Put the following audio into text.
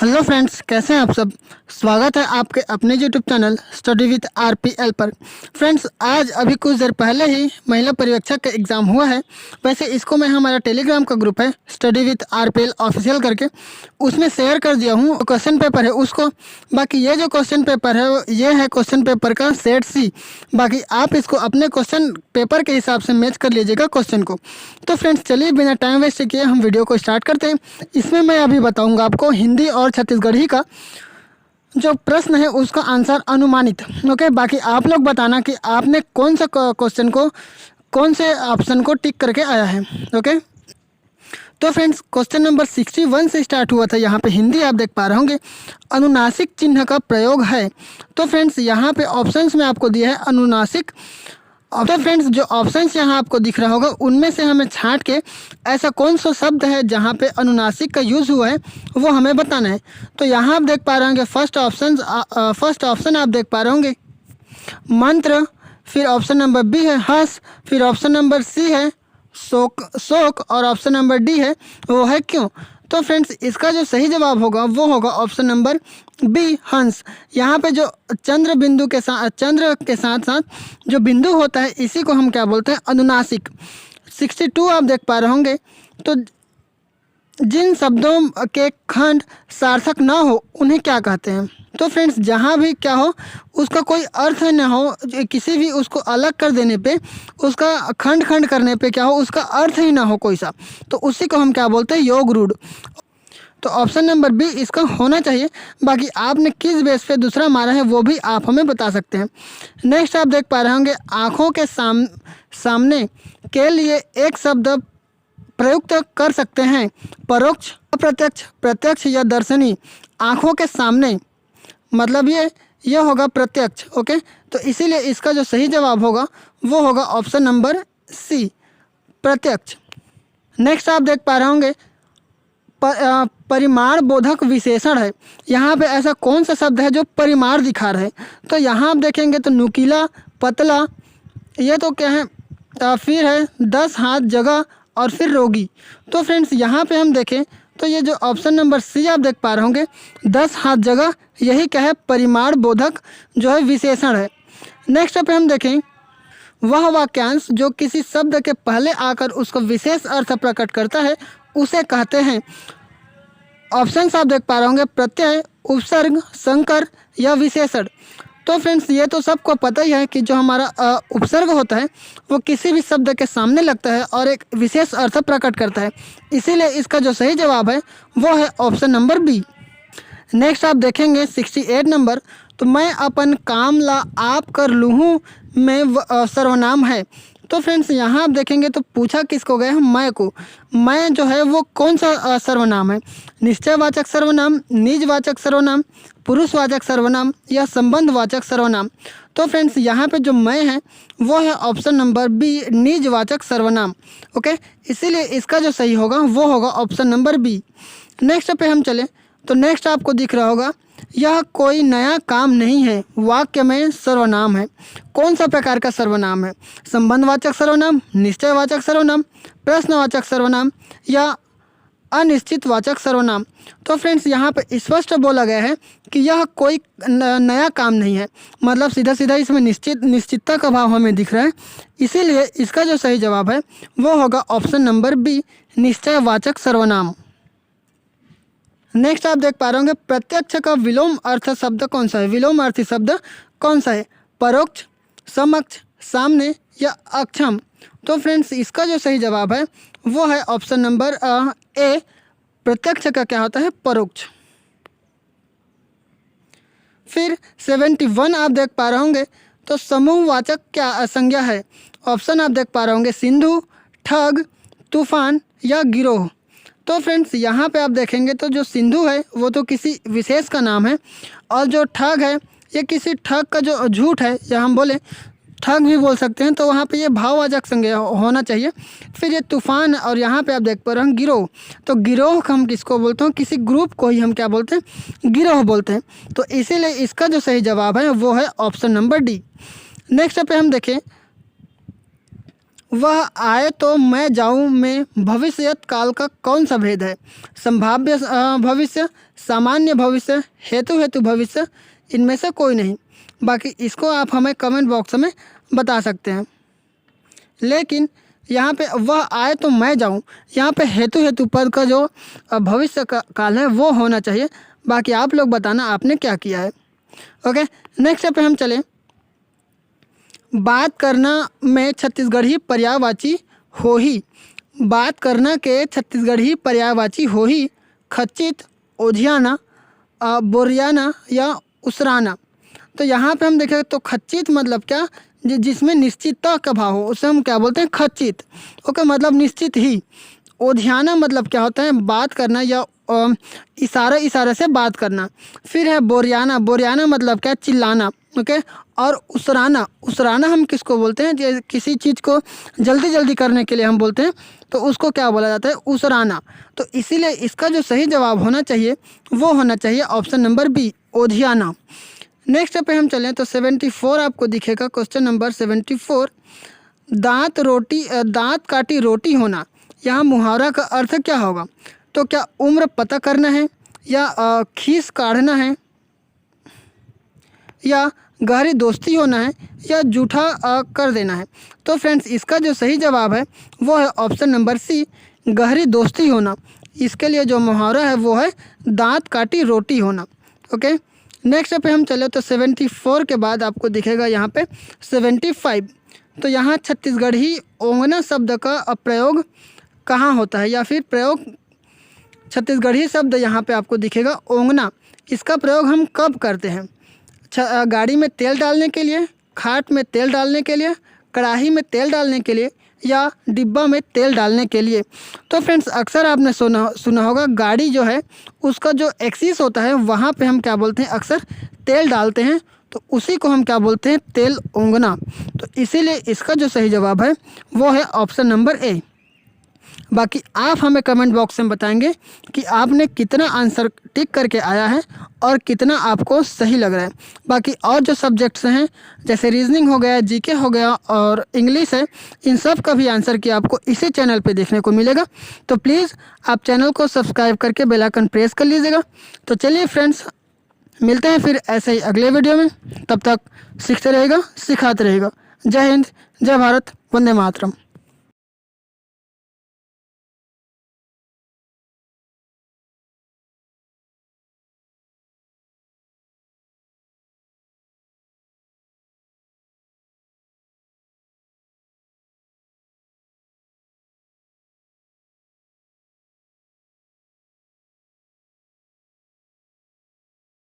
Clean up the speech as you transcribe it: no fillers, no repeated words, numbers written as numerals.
Hello friends, कैसे हैं आप सब। स्वागत है आपके अपने YouTube channel study with RPL पर। फ्रेंड्स, आज अभी कुछ देर पहले ही महिला पर्यवेक्षक का एग्ज़ाम हुआ है। वैसे इसको मैं हमारा टेलीग्राम का ग्रुप है स्टडी विद आरपीएल ऑफिशियल करके, उसमें शेयर कर दिया हूँ। क्वेश्चन पेपर है उसको। बाकी ये जो क्वेश्चन पेपर है ये है क्वेश्चन पेपर का सेट सी। बाकी आप इसको अपने क्वेश्चन पेपर के हिसाब से मैच कर लीजिएगा क्वेश्चन को। तो फ्रेंड्स, चलिए बिना टाइम वेस्ट किए हम वीडियो को स्टार्ट करते हैं। इसमें मैं अभी बताऊँगा आपको हिंदी और छत्तीसगढ़ी का जो प्रश्न है उसका आंसर अनुमानित। ओके, बाकी आप लोग बताना कि आपने कौन सा क्वेश्चन को कौन से ऑप्शन को टिक करके आया है। ओके, तो फ्रेंड्स, क्वेश्चन नंबर 61 से स्टार्ट हुआ था। यहाँ पे हिंदी आप देख पा रहे होंगे, अनुनासिक चिन्ह का प्रयोग है। तो फ्रेंड्स, यहाँ पे ऑप्शंस में आपको दिया है अनुनासिक। तो फ्रेंड्स, जो ऑप्शंस यहाँ आपको दिख रहा होगा उनमें से हमें छांट के ऐसा कौन सा शब्द है जहाँ पे अनुनासिक का यूज़ हुआ है वो हमें बताना है। तो यहाँ आप देख पा रहे होंगे फर्स्ट ऑप्शन आप देख पा रहे होंगे मंत्र, फिर ऑप्शन नंबर बी है हंस, फिर ऑप्शन नंबर सी है शोक और ऑप्शन नंबर डी है वो है क्यों। तो फ्रेंड्स, इसका जो सही जवाब होगा वो होगा ऑप्शन नंबर बी हंस। यहाँ पे जो चंद्र के साथ साथ जो बिंदु होता है इसी को हम क्या बोलते हैं, अनुनासिक। 62 आप देख पा रहे होंगे, तो जिन शब्दों के खंड सार्थक ना हो उन्हें क्या कहते हैं। तो फ्रेंड्स, जहाँ भी क्या हो उसका कोई अर्थ न हो, किसी भी उसको अलग कर देने पे, उसका खंड खंड करने पे क्या हो उसका अर्थ ही ना हो कोई सा, तो उसी को हम क्या बोलते हैं, योग रूढ़। तो ऑप्शन नंबर बी इसका होना चाहिए। बाकी आपने किस बेस पे दूसरा मारा है वो भी आप हमें बता सकते हैं। नेक्स्ट आप देख पा रहे होंगे आँखों के सामने के लिए एक शब्द प्रयुक्त कर सकते हैं, परोक्ष, अप्रत्यक्ष, प्रत्यक्ष या दर्शनी। आँखों के सामने मतलब ये होगा प्रत्यक्ष। ओके, तो इसीलिए इसका जो सही जवाब होगा वो होगा ऑप्शन नंबर सी, प्रत्यक्ष। नेक्स्ट आप देख पा रहे होंगे परिमाण बोधक विशेषण है। यहाँ पे ऐसा कौन सा शब्द है जो परिमाण दिखा रहा है। तो यहाँ आप देखेंगे तो नुकीला, पतला, ये तो क्या है, फिर है 10 हाथ जगह और फिर रोगी। तो फ्रेंड्स, यहाँ पे हम देखें तो ये जो ऑप्शन नंबर सी आप देख पा रहे होंगे 10 हाथ जगह, यही क्या है, परिमाण बोधक जो है विशेषण है। नेक्स्ट पे हम देखें वह वाक्यांश जो किसी शब्द के पहले आकर उसका विशेष अर्थ प्रकट करता है उसे कहते हैं। ऑप्शंस आप देख पा रहे होंगे प्रत्यय, उपसर्ग, संकर या विशेषण। तो फ्रेंड्स, ये तो सबको पता ही है कि जो हमारा उपसर्ग होता है वो किसी भी शब्द के सामने लगता है और एक विशेष अर्थ प्रकट करता है। इसीलिए इसका जो सही जवाब है वो है ऑप्शन नंबर बी। नेक्स्ट आप देखेंगे 68 नंबर, तो मैं अपन काम ला आप कर लूँ में सर्वनाम है। तो फ्रेंड्स, यहाँ आप देखेंगे तो पूछा किसको गया है, मैं को। मैं जो है वो कौन सा सर्वनाम है, निश्चयवाचक सर्वनाम, निजवाचक सर्वनाम, पुरुषवाचक सर्वनाम या संबंधवाचक सर्वनाम। तो फ्रेंड्स, यहाँ पे जो मैं है वो है ऑप्शन नंबर बी, निजवाचक सर्वनाम। ओके, इसीलिए इसका जो सही होगा वो होगा ऑप्शन नंबर बी। नेक्स्ट पे हम चले तो नेक्स्ट आपको दिख रहा होगा यह कोई नया काम नहीं है, वाक्य में सर्वनाम है। कौन सा प्रकार का सर्वनाम है, संबंधवाचक सर्वनाम, निश्चयवाचक सर्वनाम, प्रश्नवाचक सर्वनाम या अनिश्चितवाचक सर्वनाम। तो फ्रेंड्स, यहाँ पे स्पष्ट बोला गया है कि यह कोई नया काम नहीं है, मतलब सीधा सीधा इसमें निश्चितता का भाव हमें दिख रहा है। इसीलिए इसका जो सही जवाब है वो होगा ऑप्शन नंबर बी, निश्चयवाचक सर्वनाम। नेक्स्ट आप देख पा रहे होंगे प्रत्यक्ष का विलोम अर्थ शब्द कौन सा है, विलोम अर्थी शब्द कौन सा है, परोक्ष, समक्ष, सामने या अक्षम। तो फ्रेंड्स, इसका जो सही जवाब है वो है ऑप्शन नंबर ए, प्रत्यक्ष का क्या होता है, परोक्ष। फिर 71 आप देख पा रहे होंगे तो समूहवाचक क्या संज्ञा है। ऑप्शन आप देख पा रहे होंगे सिंधु, ठग, तूफान या गिरोह। तो फ्रेंड्स, यहाँ पे आप देखेंगे तो जो सिंधु है वो तो किसी विशेष का नाम है, और जो ठग है ये किसी ठग का जो झूठ है, या हम बोले ठग भी बोल सकते हैं, तो वहाँ पे ये भाववाचक संज्ञा होना चाहिए। फिर ये तूफान, और यहाँ पे आप देख पा रहे हैं गिरोह। तो गिरोह हम किसको बोलते हैं, किसी ग्रुप को ही हम क्या बोलते हैं, गिरोह बोलते हैं। तो इसीलिए इसका जो सही जवाब है वो है ऑप्शन नंबर डी। नेक्स्ट पे हम देखें वह आए तो मैं जाऊं में भविष्यत काल का कौन सा भेद है? संभाव्य भविष्य, सामान्य भविष्य, हेतु भविष्य, इनमें से कोई नहीं। बाकी इसको आप हमें कमेंट बॉक्स में बता सकते हैं। लेकिन यहाँ पे वह आए तो मैं जाऊँ, यहाँ पे हेतु पद का जो भविष्य का काल है वो होना चाहिए। बाकी आप लोग बताना आपने क्या किया है। ओके, नेक्स्ट पे हम चले। बात करना में छत्तीसगढ़ी पर्यायवाची हो ही। बात करना के छत्तीसगढ़ी पर्यायवाची हो ही खचित, ओझियाना, बोरियाना या उसराना। तो यहाँ पे हम देखें तो खचित मतलब क्या, जिसमें निश्चितता का भाव हो उसे हम क्या बोलते हैं? खचित। ओके, मतलब निश्चित ही। ओझियाना मतलब क्या होता है? बात करना या इशारे से बात करना। फिर है बोरियाना, बोरियाना मतलब क्या? चिल्लाना। ओके, और उसराना, उसराना हम किसको बोलते हैं? जो किसी चीज़ को जल्दी करने के लिए हम बोलते हैं तो उसको क्या बोला जाता है? उसराना। तो इसीलिए इसका जो सही जवाब होना चाहिए वो होना चाहिए ऑप्शन नंबर बी, ओझियाना। नेक्स्ट पे हम चलें तो 74 आपको दिखेगा, क्वेश्चन नंबर 74। दांत काटी रोटी होना, यहाँ मुहावरा का अर्थ क्या होगा? तो क्या उम्र पता करना है, या खीस काढ़ना है, या गहरी दोस्ती होना है, या जूठा कर देना है? तो फ्रेंड्स इसका जो सही जवाब है वो है ऑप्शन नंबर सी, गहरी दोस्ती होना। इसके लिए जो मुहावरा है वो है दांत काटी रोटी होना। ओके, नेक्स्ट पे हम चले तो 74 के बाद आपको दिखेगा यहाँ पे 75। तो यहाँ छत्तीसगढ़ी ओंगना शब्द का प्रयोग कहाँ होता है, या फिर प्रयोग छत्तीसगढ़ी शब्द यहाँ पे आपको दिखेगा ओंगना। इसका प्रयोग हम कब करते हैं? गाड़ी में तेल डालने के लिए, खाट में तेल डालने के लिए, कढ़ाई में तेल डालने के लिए, या डिब्बा में तेल डालने के लिए। तो फ्रेंड्स अक्सर आपने सुना होगा गाड़ी जो है उसका जो एक्सिस होता है वहाँ पे हम क्या बोलते हैं? अक्सर तेल डालते हैं, तो उसी को हम क्या बोलते हैं? तेल ओंगना। तो इसीलिए इसका जो सही जवाब है वो है ऑप्शन नंबर ए। बाकी आप हमें कमेंट बॉक्स में बताएंगे कि आपने कितना आंसर टिक करके आया है और कितना आपको सही लग रहा है। बाकी और जो सब्जेक्ट्स हैं जैसे रीजनिंग हो गया, जीके हो गया और इंग्लिश है, इन सब का भी आंसर की आपको इसी चैनल पे देखने को मिलेगा। तो प्लीज़ आप चैनल को सब्सक्राइब करके बेल आइकन प्रेस कर लीजिएगा। तो चलिए फ्रेंड्स, मिलते हैं फिर ऐसे ही अगले वीडियो में। तब तक सीखते रहेगा, सिखाते रहेगा। जय हिंद, जय भारत, वंदे मातरम।